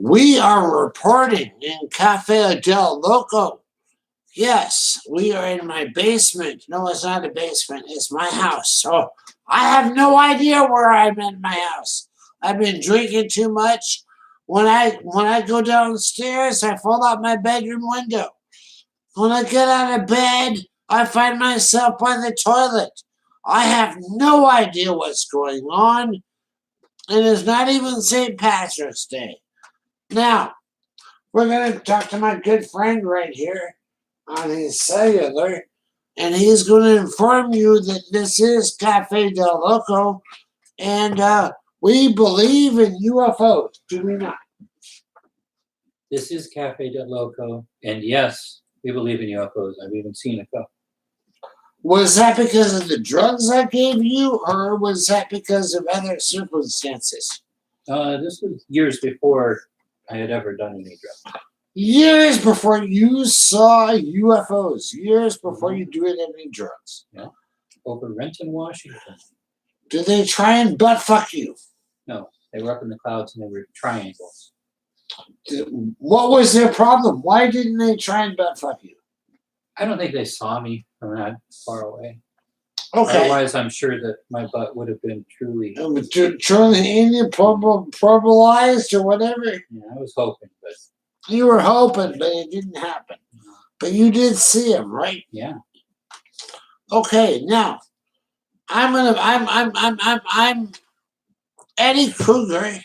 We are reporting in Cafe del Loco. Yes, we are in my basement. No, it's not a basement. It's my house. So I have no idea where I'm in my house. I've been drinking too much. When I go downstairs, I fall out my bedroom window. When I get out of bed, I find myself by the toilet. I have no idea what's going on, and it's not even St. Patrick's Day. Now, we're going to talk to my good friend right here on his cellular, and he's going to inform you that this is Cafe del Loco, and we believe in UFOs, do we not? This is Cafe del Loco, and yes, we believe in UFOs. I've even seen a couple. Was that because of the drugs I gave you, or was that because of other circumstances? This was years before I had ever done any drugs. Years before you saw UFOs. Years before you did any drugs. Yeah. Over Renton, Washington. Did they try and butt fuck you? No, they were up in the clouds and they were triangles. What was their problem? Why didn't they try and butt fuck you? I don't think they saw me from that far away. Okay. Otherwise, I'm sure that my butt would have been truly... Truly Indian purpleized or whatever? Yeah, I was hoping, but... You were hoping, but it didn't happen. But you did see him, right? Yeah. Okay, now I'm Eddie Kruger.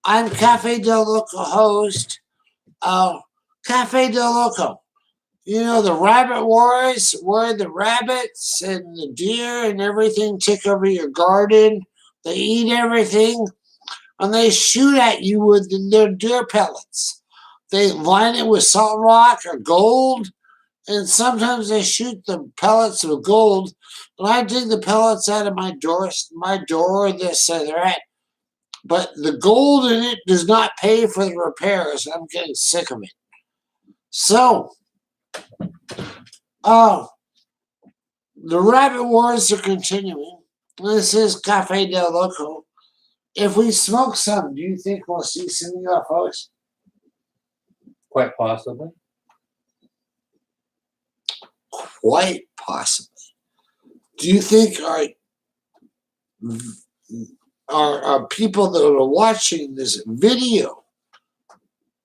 I'm Cafe del Loco host of Cafe del Loco. You know, the rabbit wars where the rabbits and the deer and everything take over your garden. They eat everything and they shoot at you with their deer pellets. They line it with salt rock or gold, and sometimes they shoot the pellets with gold. And I dig the pellets out of my door, this or that. But the gold in it does not pay for the repairs. I'm getting sick of it. So, the rabbit wars are continuing. This is Cafe del Loco. If we smoke some, do you think we'll see some UFOs? Quite possibly. Quite possibly. Do you think our people that are watching this video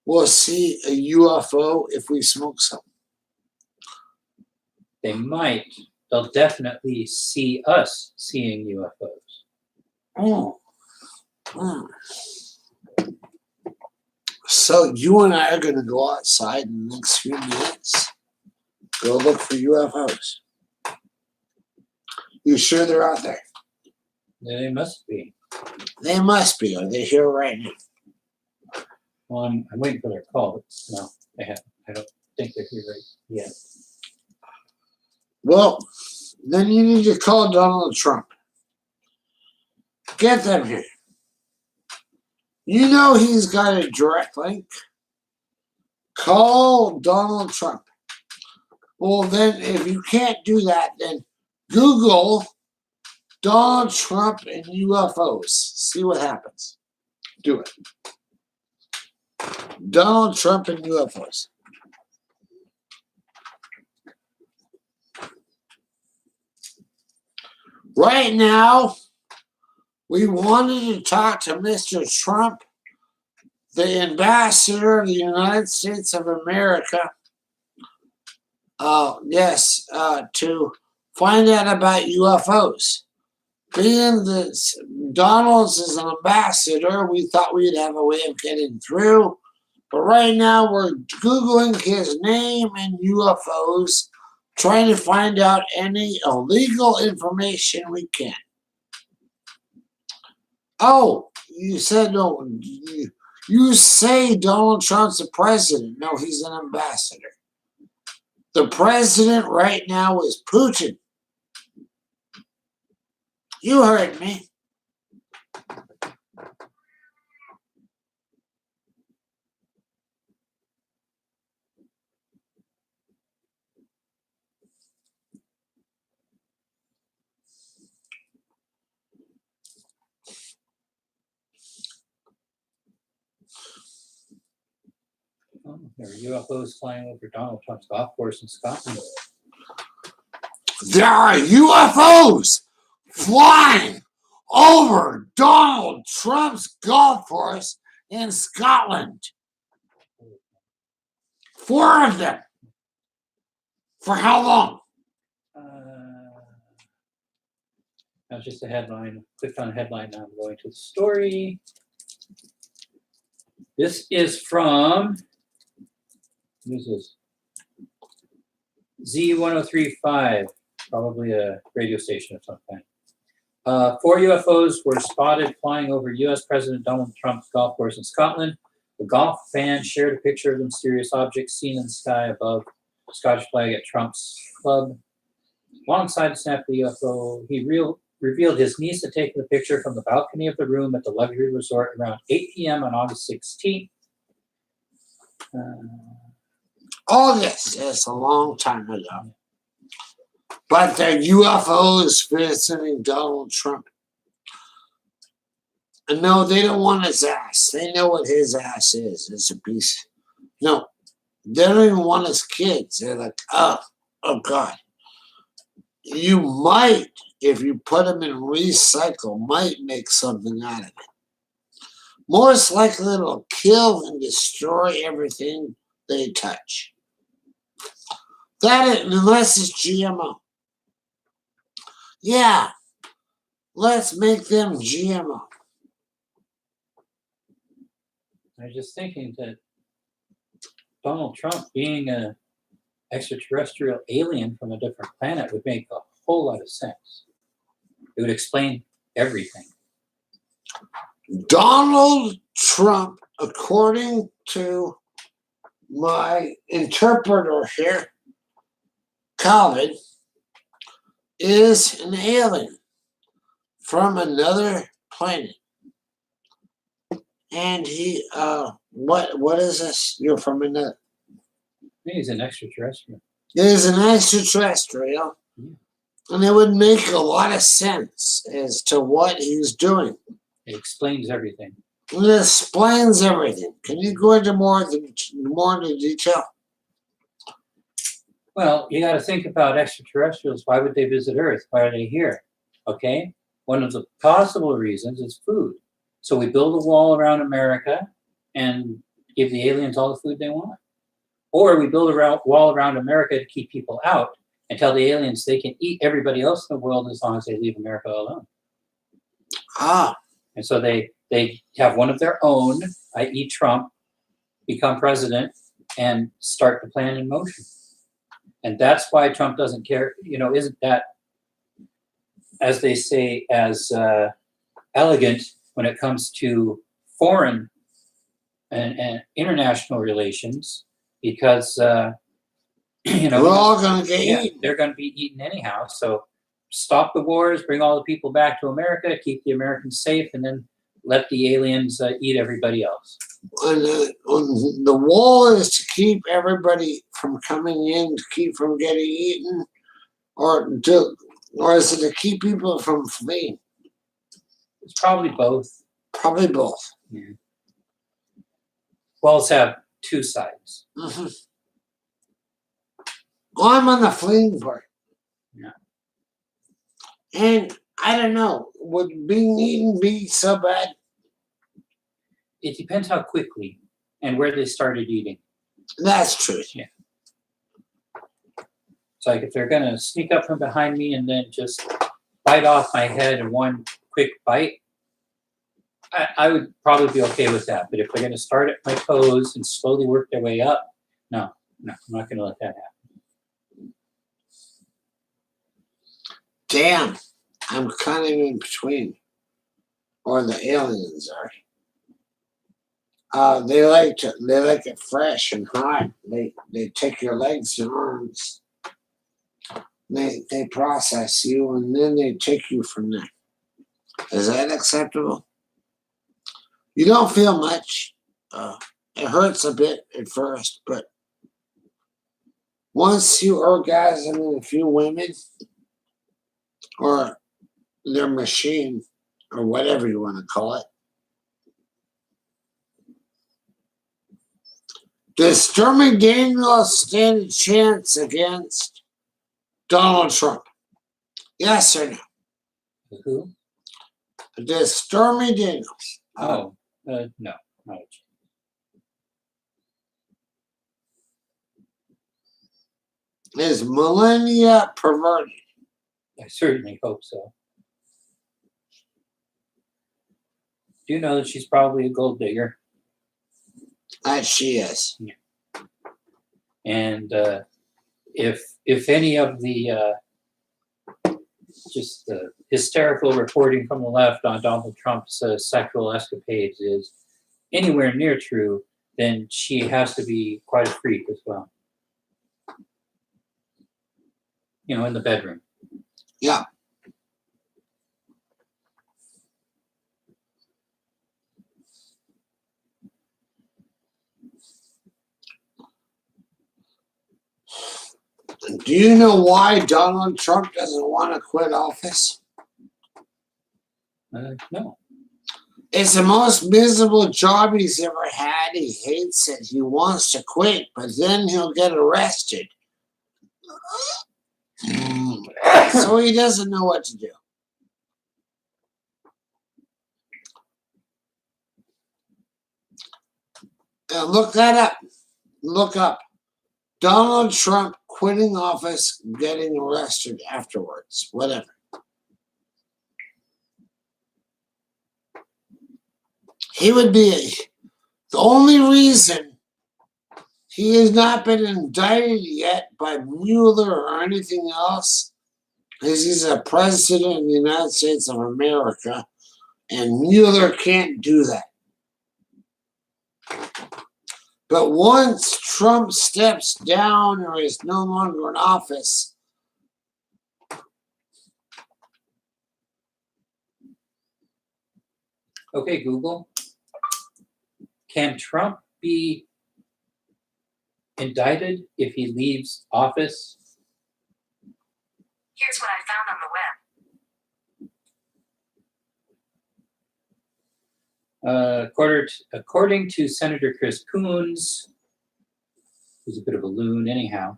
will see a UFO if we smoke some? They might. They'll definitely see us seeing UFOs. Oh. So you and I are going to go outside in the next few minutes. Go look for UFOs. You sure they're out there? They must be. They must be. Are they here right now? Well, I'm waiting for their call, but no, they haven't. I don't think they're here right yet. Well, then you need to call Donald Trump. Get them here. You know he's got a direct link. Call Donald Trump. Well, then, if you can't do that, then Google Donald Trump and UFOs. See what happens. Do it. Donald Trump and UFOs. Right now, we wanted to talk to Mr. Trump, the ambassador of the United States of America. To find out about UFOs. Being that Donald's is an ambassador, we thought we'd have a way of getting through. But right now, we're Googling his name and UFOs, trying to find out any illegal information we can. Oh, you said no. You say Donald Trump's the president. No, he's an ambassador. The president right now is Putin. You heard me. There were UFOs flying over Donald Trump's golf course in Scotland. There are UFOs flying over Donald Trump's golf course in Scotland. 4 of them. For how long? That's just a headline. Clicked on a headline. Now I'm going to the story. This is from, who's this? Z1035, probably a radio station of some kind. 4 UFOs were spotted flying over U.S. President Donald Trump's golf course in Scotland. The golf fan shared a picture of the mysterious object seen in the sky above the Scottish flag at Trump's club. Alongside the snap of the UFO, he revealed his niece had taken the picture from the balcony of the room at the luxury resort around 8 p.m. on August 16th. August is a long time ago. But the UFO is visiting Donald Trump. And no, they don't want his ass. They know what his ass is. It's a piece. No, they don't even want his kids. They're like, oh God. You might, if you put them in recycle, might make something out of it. Most likely it'll kill and destroy everything they touch. Unless it's GMO. Yeah, let's make them GMO. I was just thinking that Donald Trump being an extraterrestrial alien from a different planet would make a whole lot of sense. It would explain everything. Donald Trump, according to my interpreter here, Calvin, is an alien from another planet. And he, what is this? You're from another. He's an extraterrestrial. He's an extraterrestrial. Yeah. And it would make a lot of sense as to what he's doing. It explains everything. It explains everything. Can you go into more into detail? Well, you got to think about extraterrestrials. Why would they visit Earth? Why are they here? Okay? One of the possible reasons is food. So we build a wall around America and give the aliens all the food they want. Or we build a wall around America to keep people out and tell the aliens they can eat everybody else in the world as long as they leave America alone. Ah. And so they have one of their own, i.e. Trump, become president and start the plan in motion. And that's why Trump doesn't care, isn't that, as they say, as elegant when it comes to foreign and international relations, because, we're all going to get eaten. They're going to be eaten anyhow. So stop the wars, bring all the people back to America, keep the Americans safe, and then let the aliens eat everybody else. And the wall is to keep everybody from coming in, to keep from getting eaten, or is it to keep people from fleeing? It's probably both. Probably both. Yeah. Walls have two sides. Mm-hmm. Well, I'm on the fleeing part. Yeah. And I don't know, would being eaten be so bad? It depends how quickly and where they started eating. That's true. Yeah. It's like if they're going to sneak up from behind me and then just bite off my head in one quick bite, I would probably be okay with that. But if they're going to start at my toes and slowly work their way up, no, I'm not going to let that happen. Damn, I'm kind of in between. Or the aliens are. They like it fresh and hot. They take your legs and arms. They process you and then they take you from there. Is that acceptable? You don't feel much. It hurts a bit at first, but once you orgasm in a few women, or their machine, or whatever you want to call it, Does Stormy Daniels stand a chance against Donald Trump? Yes or no? Who? Does Stormy Daniels? No, not a chance. Is Melania perverted? I certainly hope so. Do you know that she's probably a gold digger? That she is. And if any of the just the hysterical reporting from the left on Donald Trump's sexual escapades is anywhere near true, then she has to be quite a freak as well. You know, in the bedroom. Yeah. Do you know why Donald Trump doesn't want to quit office? No. It's the most miserable job he's ever had. He hates it. He wants to quit, but then he'll get arrested. So he doesn't know what to do. Look that up. Look up. Donald Trump quitting office, getting arrested afterwards. Whatever. He would be the only reason he has not been indicted yet by Mueller or anything else is he's a president of the United States of America, and Mueller can't do that. But once Trump steps down or is no longer in office, Okay, Google. Can Trump be indicted if he leaves office? Here's what I found on the web. According to Senator Chris Coons, who's a bit of a loon anyhow,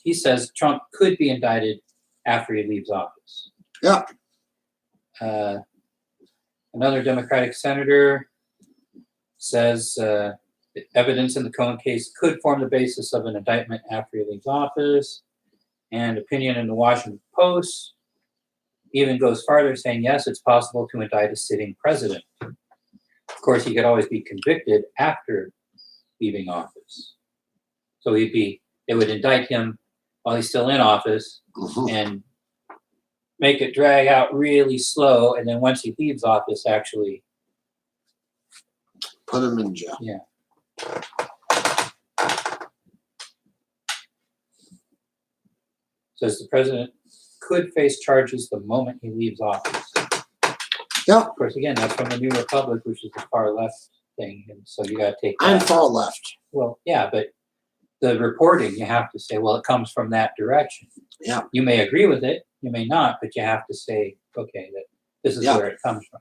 he says Trump could be indicted after he leaves office. yeah, Another Democratic senator says evidence in the Cohen case could form the basis of an indictment after he leaves office. And opinion in the Washington Post even goes farther, saying, yes, it's possible to indict a sitting president. Of course, he could always be convicted after leaving office. So they would indict him while he's still in office and make it drag out really slow. And then once he leaves office, actually put him in jail. Yeah. Says the president could face charges the moment he leaves office. Yeah. Of course, again, that's from the New Republic, which is the far left thing, and so you got to take. I'm far left. Well, yeah, but the reporting, you have to say, well, it comes from that direction. Yeah. You may agree with it, you may not, but you have to say, okay, that this is where it comes from.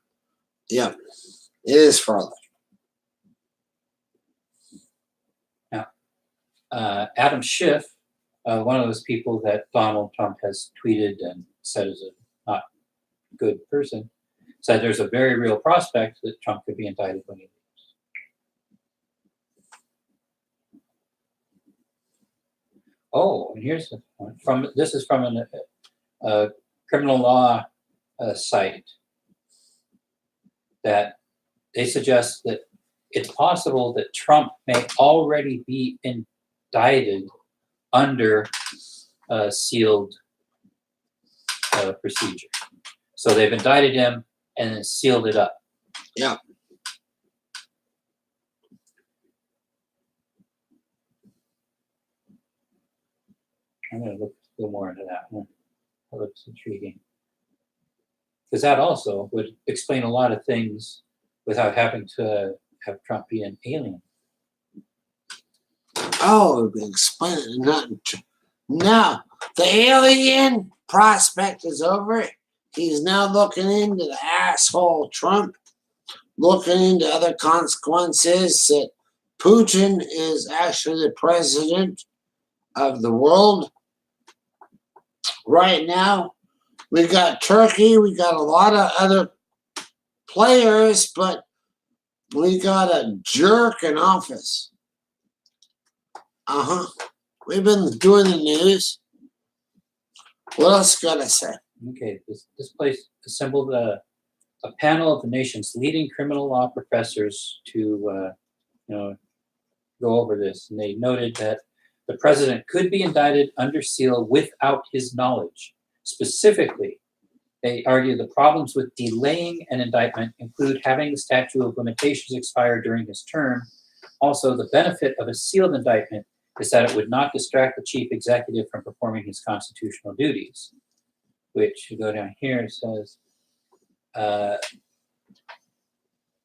Yeah, it is far left. Now, Adam Schiff, one of those people that Donald Trump has tweeted and said is a not good person, said there's a very real prospect that Trump could be indicted when he leaves. Oh, and here's the one. This is from a criminal law site that they suggest that it's possible that Trump may already be indicted under a sealed procedure. So they've indicted him and then sealed it up. Yeah. I'm going to look a little more into that one. That looks intriguing. Because that also would explain a lot of things without having to have Trump be an alien. Oh, explain it. Now, the alien prospect is over. He's now looking into the asshole Trump, looking into other consequences that Putin is actually the president of the world right now. We got Turkey, we got a lot of other players, but we got a jerk in office. We've been doing the news. What else gotta say? Okay, this place assembled a panel of the nation's leading criminal law professors to go over this, and they noted that the president could be indicted under seal without his knowledge. Specifically, they argue the problems with delaying an indictment include having the statute of limitations expire during his term. Also, the benefit of a sealed indictment is that it would not distract the chief executive from performing his constitutional duties, which, you go down here, it says, a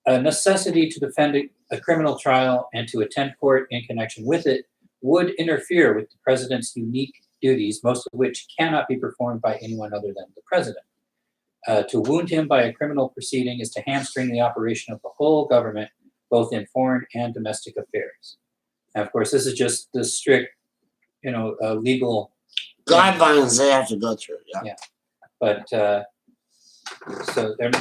necessity to defend a criminal trial and to attend court in connection with it would interfere with the president's unique duties, most of which cannot be performed by anyone other than the president. To wound him by a criminal proceeding is to hamstring the operation of the whole government, both in foreign and domestic affairs. And of course, this is just the strict, legal guidelines they have to go through. Yeah. But so they're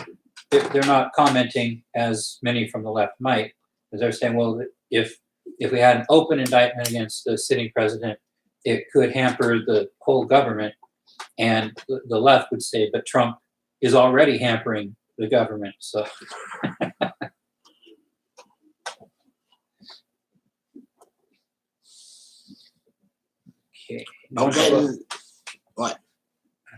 not commenting as many from the left might, because they're saying, well, if we had an open indictment against the sitting president, it could hamper the whole government. And the left would say, but Trump is already hampering the government. So okay. What?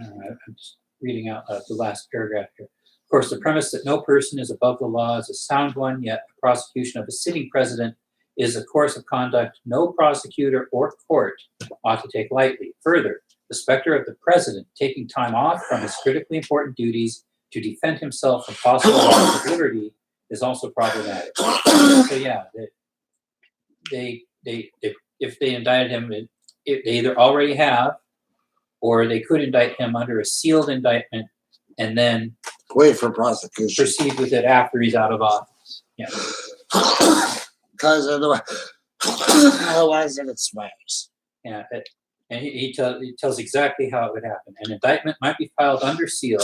I'm just reading out the last paragraph here. Of course, the premise that no person is above the law is a sound one, yet the prosecution of a sitting president is a course of conduct no prosecutor or court ought to take lightly. Further, the specter of the president taking time off from his critically important duties to defend himself from possible loss of liberty is also problematic. So yeah, if they indicted him, they either already have, or they could indict him under a sealed indictment and then wait for prosecution. Proceed with it after he's out of office. Yeah. Because otherwise it expires. Yeah. And he tells exactly how it would happen. An indictment might be filed under seal,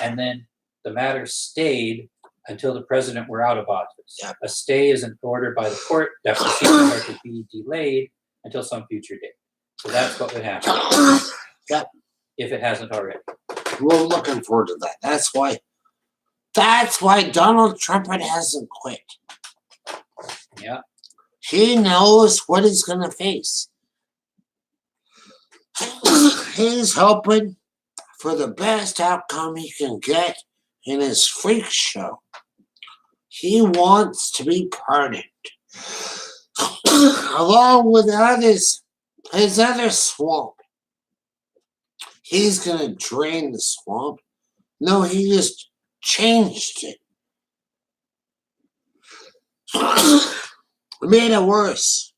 and then the matter stayed until the president were out of office. Yeah. A stay is an order by the court that proceedings are to be delayed until some future date. So that's what would happen. Yeah. If it hasn't already. We're looking forward to that. That's why Donald Trump hasn't quit. Yeah. He knows what he's going to face. He's hoping for the best outcome he can get in his freak show. He wants to be pardoned. Along with his other swamp. He's going to drain the swamp. No, he just changed it. Made it worse.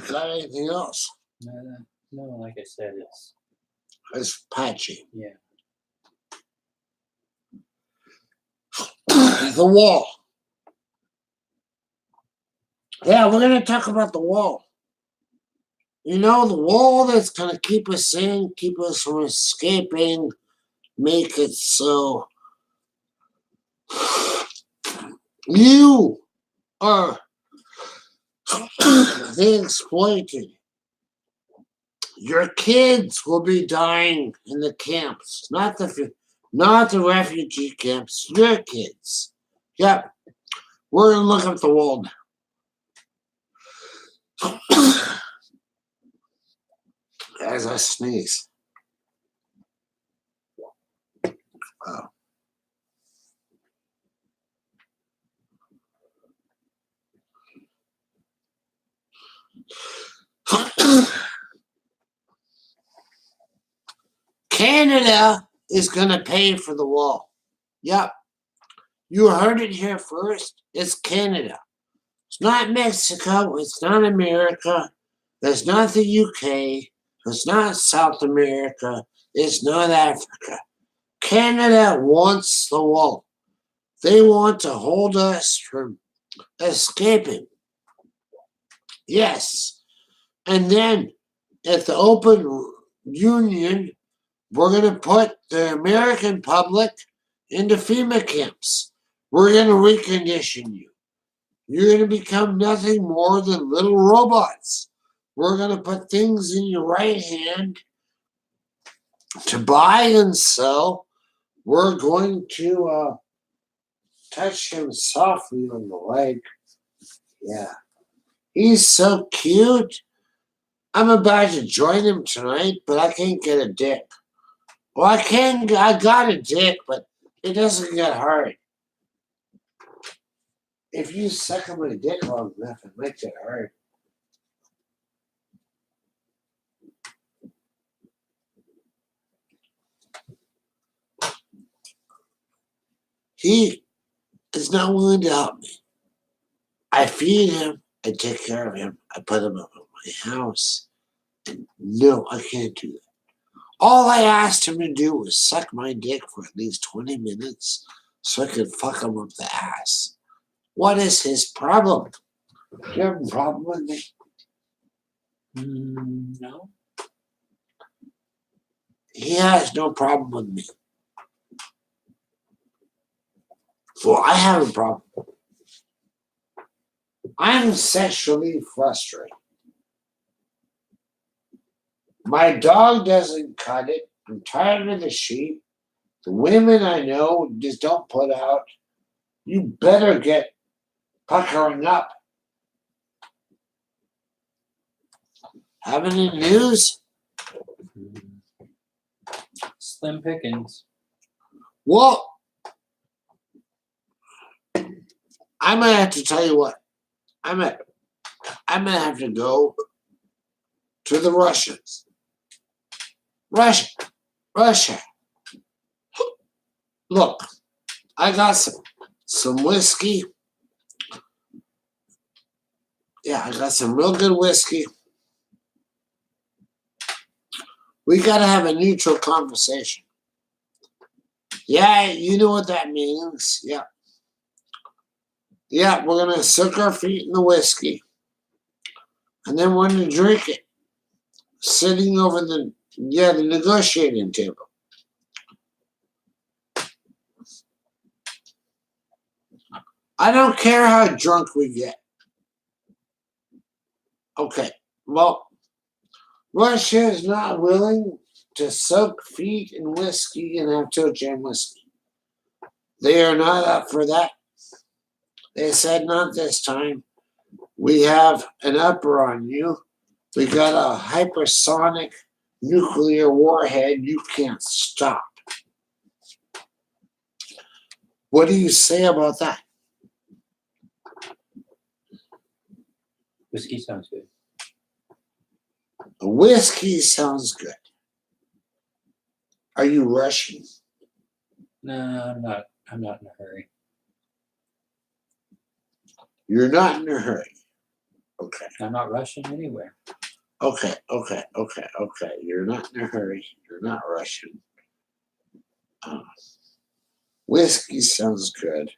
Got anything else? No, like I said, It's patchy. Yeah. The wall. Yeah, we're going to talk about the wall. You know, the wall that's going to keep us in, keep us from escaping, make it so you are the exploited. Your kids will be dying in the camps, not the refugee camps. Your kids. Yep, we're gonna look up the wall now. As I sneeze. Wow. Canada is going to pay for the wall. Yep. You heard it here first. It's Canada. It's not Mexico. It's not America. It's not the UK. It's not South America. It's not Africa. Canada wants the wall. They want to hold us from escaping. Yes. And then at the open union, we're going to put the American public into FEMA camps. We're going to recondition you. You're going to become nothing more than little robots. We're going to put things in your right hand to buy and sell. We're going to touch him softly on the leg. Yeah. He's so cute. I'm about to join him tonight, but I can't get a dick. Well, I got a dick, but it doesn't get hard. If you suck on my dick long enough, it might get hard. He is not willing to help me. I feed him, I take care of him, I put him up in my house. And no, I can't do that. All I asked him to do was suck my dick for at least 20 minutes so I could fuck him up the ass. What is his problem? Do you have a problem with me? No. He has no problem with me. Well, I have a problem. I'm sexually frustrated. My dog doesn't cut it. I'm tired of the sheep. The women I know just don't put out. You better get puckering up. Have any news? Slim pickings. Well, I'm gonna have to tell you what. I'm gonna have to go to the Russians. Russia. Look, I got some whiskey. Yeah, I got some real good whiskey. We gotta have a neutral conversation. Yeah, you know what that means. Yeah. Yeah, we're gonna soak our feet in the whiskey. And then we're gonna drink it. Sitting over the negotiating table. I don't care how drunk we get. Okay, well, Russia is not willing to soak feet in whiskey and have toe jam whiskey. They are not up for that. They said not this time. We have an upper on you. We got a hypersonic nuclear warhead you can't stop. What do you say about that? Whiskey sounds good. Whiskey sounds good. Are you Russian? No, I'm not. I'm not in a hurry. You're not in a hurry. Okay. I'm not rushing anywhere. Okay. You're not in a hurry. You're not Russian. Whiskey sounds good.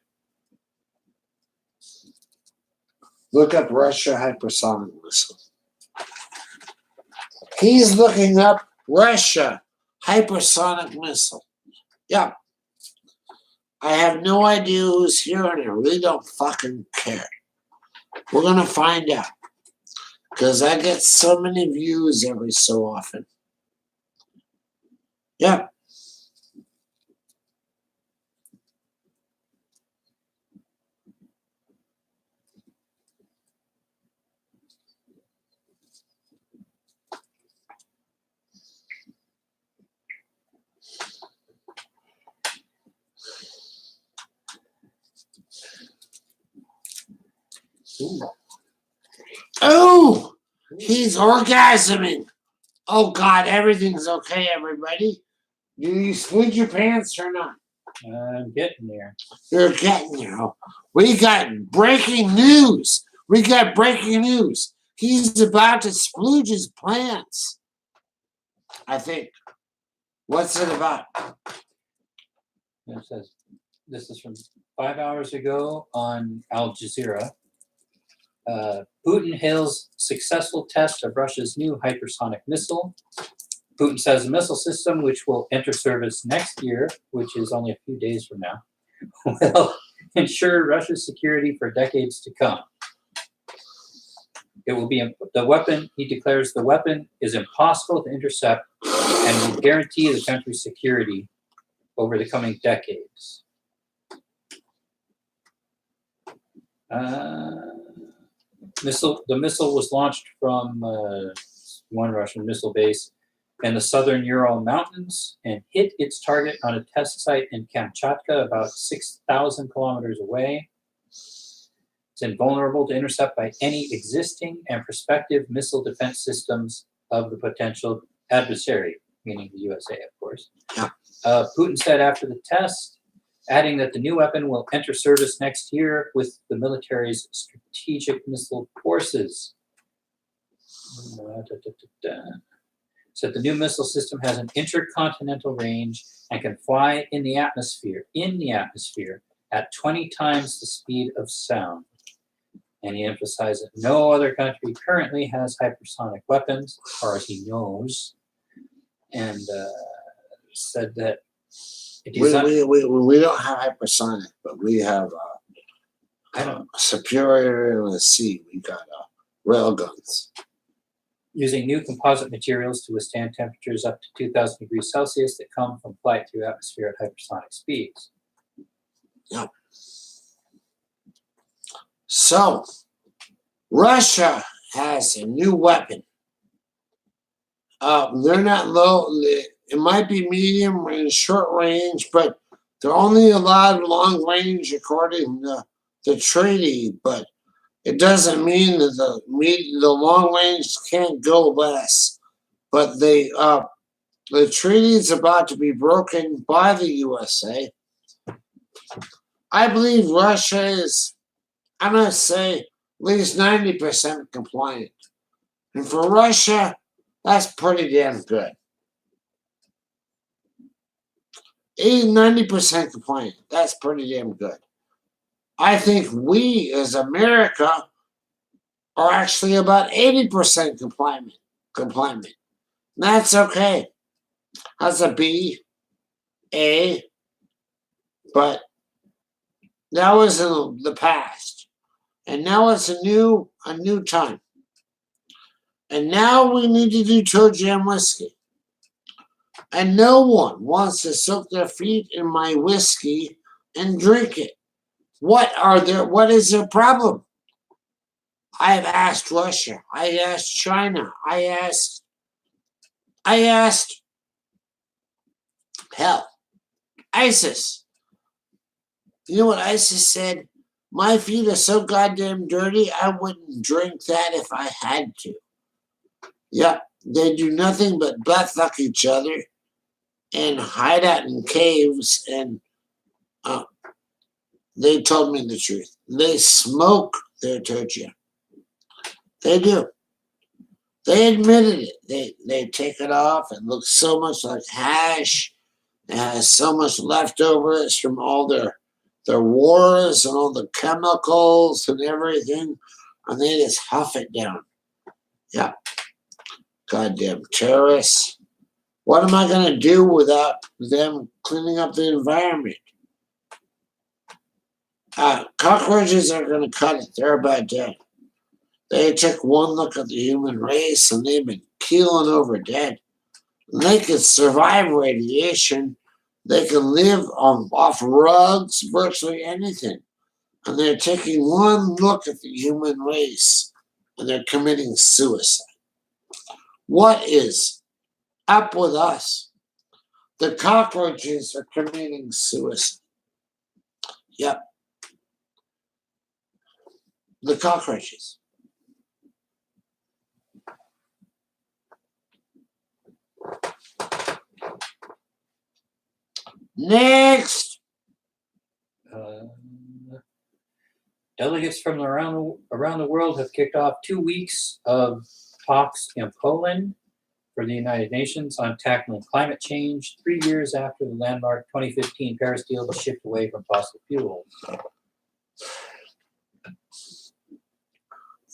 Look up Russia hypersonic missile. He's looking up Russia hypersonic missile. Yeah. I have no idea who's here and I really don't fucking care. We're going to find out. Because I get so many views every so often. Yeah. Oh, he's orgasming. Oh God, everything's okay, everybody. Do you split your pants or not? I'm getting there. You're getting there. We got breaking news. We got breaking news. He's about to splooge his pants. I think. What's it about? It says this is from 5 hours ago on Al Jazeera. Putin hails successful test of Russia's new hypersonic missile. Putin says the missile system, which will enter service next year, which is only a few days from now, will ensure Russia's security for decades to come. It will be the weapon, he declares the weapon is impossible to intercept and will guarantee the country's security over the coming decades. The missile was launched from one Russian missile base in the southern Ural Mountains and hit its target on a test site in Kamchatka, about 6,000 kilometers away. It's invulnerable to intercept by any existing and prospective missile defense systems of the potential adversary, meaning the USA, of course. Putin said after the test, adding that the new weapon will enter service next year with the military's strategic missile forces. Said the new missile system has an intercontinental range and can fly in the atmosphere at 20 times the speed of sound. And he emphasized that no other country currently has hypersonic weapons, as far as he knows, and said that We don't have hypersonic, but we have superior in the sea. We got rail guns. Using new composite materials to withstand temperatures up to 2,000 degrees Celsius that come from flight through atmosphere at hypersonic speeds. Yep. So, Russia has a new weapon. They're not low. It might be medium and short range, but they're only allowed long range according to the treaty. But it doesn't mean that the long range can't go less. But the treaty is about to be broken by the USA. I believe Russia is, I'm going to say, at least 90% compliant. And for Russia, that's pretty damn good. 90% compliant. That's pretty damn good. I think we, as America, are actually about 80% compliant. That's okay. That's a B, A, but that was in the past. And now it's a new time. And now we need to do toe jam whiskey. And no one wants to soak their feet in my whiskey and drink it. What is their problem? I have asked Russia. I asked China. I asked hell, ISIS. You know what ISIS said? My feet are so goddamn dirty, I wouldn't drink that if I had to. Yep, they do nothing but butt fuck each other and hide out in caves, and they told me the truth. They smoke their torture. They do. They admitted it. They take it off. It looks so much like hash. It has so much leftovers from all their wars and all the chemicals and everything, and they just huff it down. Yeah. Goddamn terrorists. What am I going to do without them cleaning up the environment? Cockroaches are going to cut it. They're about dead. They took one look at the human race and they've been keeling over dead. And they could survive radiation. They can live off rugs, virtually anything. And they're taking one look at the human race and they're committing suicide. What is up with us? The cockroaches are committing suicide. Yep. The cockroaches. Next. Delegates from around the world have kicked off 2 weeks of talks in Poland for the United Nations on tackling climate change, 3 years after the landmark 2015 Paris deal to shift away from fossil fuels.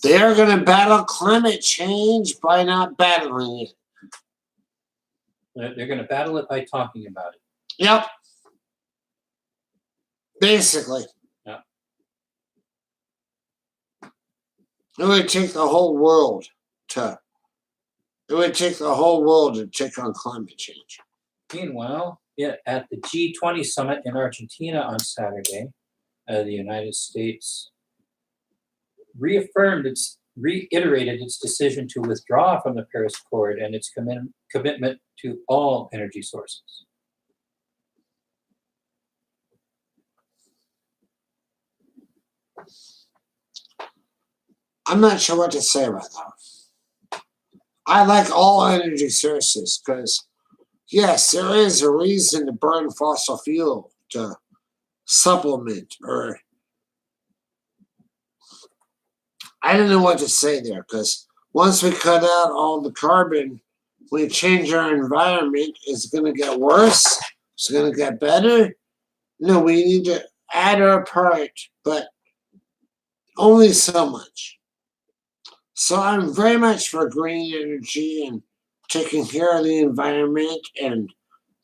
They're going to battle climate change by not battling it. They're going to battle it by talking about it. Yep. Basically. Yeah. It would take the whole world to take on climate change. Meanwhile, at the G20 summit in Argentina on Saturday, the United States reiterated its decision to withdraw from the Paris Accord and its commitment to all energy sources. I'm not sure what to say about that. I like all energy sources because, yes, there is a reason to burn fossil fuel to supplement, or I don't know what to say there, because once we cut out all the carbon, we change our environment, it's going to get worse, it's going to get better. No, we need to add our part, but only so much. So I'm very much for green energy and taking care of the environment and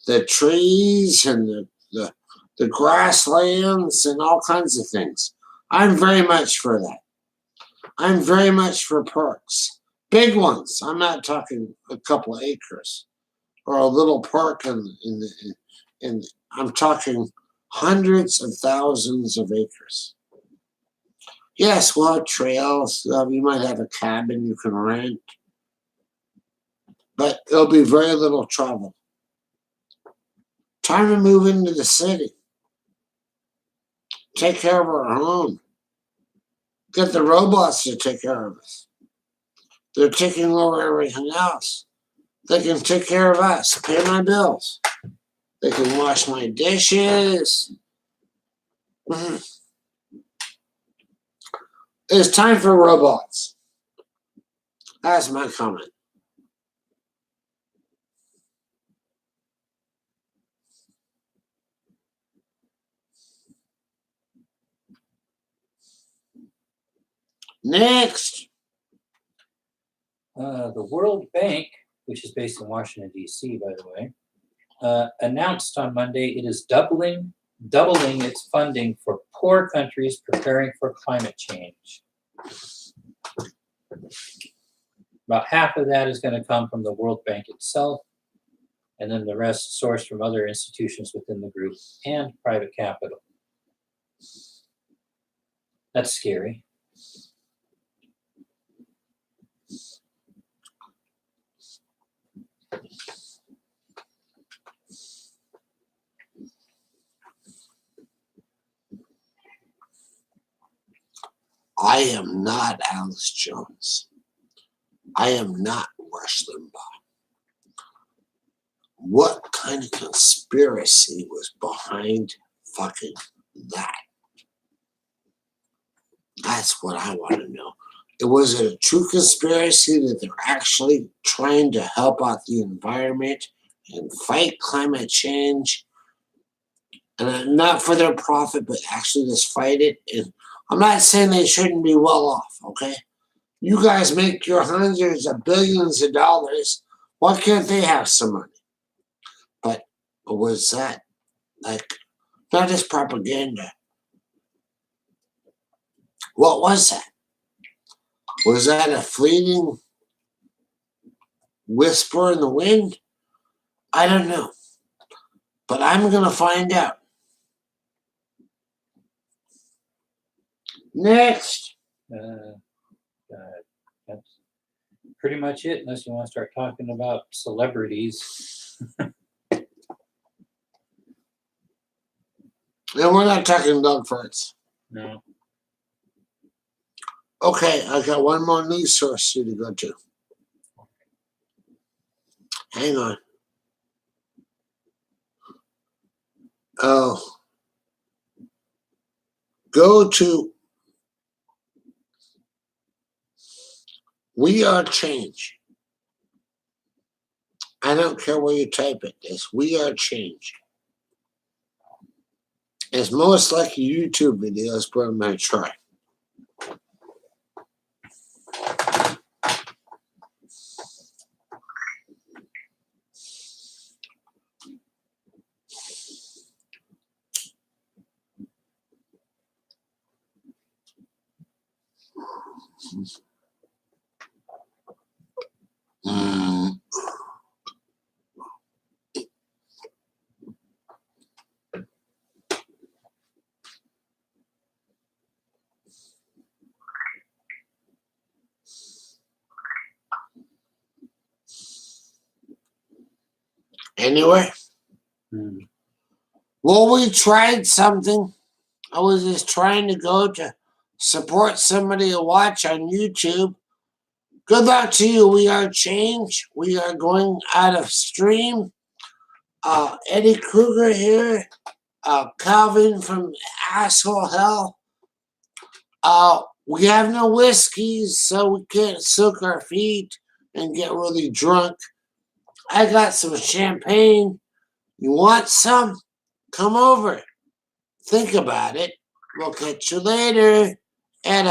the trees and the grasslands and all kinds of things. I'm very much for that. I'm very much for parks. Big ones. I'm not talking a couple of acres or a little park I'm talking hundreds of thousands of acres. Yes, we'll have trails. You might have a cabin you can rent. But there'll be very little travel. Time to move into the city. Take care of our home. Get the robots to take care of us. They're taking over everything else. They can take care of us, pay my bills. They can wash my dishes. It's time for robots. That's my comment. Next. The World Bank, which is based in Washington, D.C., by the way, announced on Monday it is doubling its funding for poor countries preparing for climate change. About half of that is going to come from the World Bank itself, and then the rest sourced from other institutions within the group and private capital. That's scary. I am not Alex Jones. I am not Rush Limbaugh. What kind of conspiracy was behind fucking that? That's what I want to know. Was it a true conspiracy that they're actually trying to help out the environment and fight climate change? And not for their profit, but actually just fight it? And I'm not saying they shouldn't be well off, okay? You guys make your hundreds of billions of dollars. Why can't they have some money? But was that like not just propaganda? What was that? Was that a fleeting whisper in the wind? I don't know. But I'm going to find out. Next. That's pretty much it, unless you want to start talking about celebrities. And we're not talking dog farts. No. Okay, I got one more news source to go to. Hang on. go to We Are Change. I don't care where you type it. It's We Are Change. It's most like a YouTube videos, but I'm going to try. Anyway, well, we tried something. I was just trying to go to support somebody to watch on YouTube. Good luck to you. We are Change. We are going out of stream. Eddie Kruger here. Calvin from Asshole Hell. We have no whiskeys, so we can't soak our feet and get really drunk. I got some champagne. You want some? Come over. Think about it. We'll catch you later. And